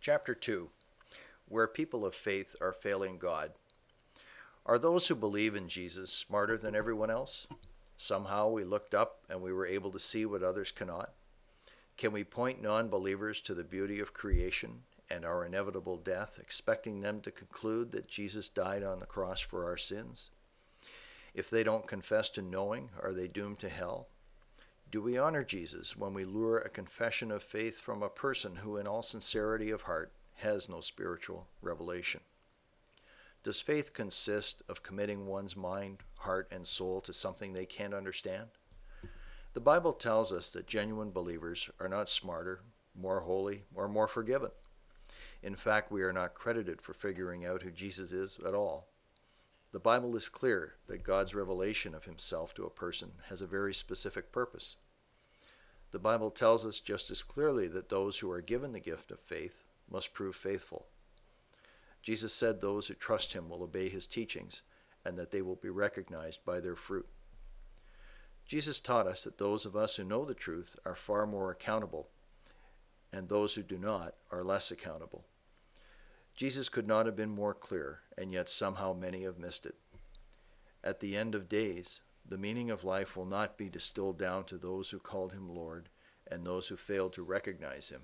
Chapter 2, Where People of Faith Are Failing God. Are those who believe in Jesus smarter than everyone else? Somehow we looked up and we were able to see what others cannot. Can we point non-believers to the beauty of creation and our inevitable death, expecting them to conclude that Jesus died on the cross for our sins? If they don't confess to knowing, are they doomed to hell? Do we honor Jesus when we lure a confession of faith from a person who, in all sincerity of heart, has no spiritual revelation? Does faith consist of committing one's mind, heart, and soul to something they can't understand? The Bible tells us that genuine believers are not smarter, more holy, or more forgiven. In fact, we are not credited for figuring out who Jesus is at all. The Bible is clear that God's revelation of himself to a person has a very specific purpose. The Bible tells us just as clearly that those who are given the gift of faith must prove faithful. Jesus said those who trust him will obey his teachings and that they will be recognized by their fruit. Jesus taught us that those of us who know the truth are far more accountable, and those who do not are less accountable. Jesus could not have been more clear, and yet somehow many have missed it. At the end of days, the meaning of life will not be distilled down to those who called him Lord and those who failed to recognize him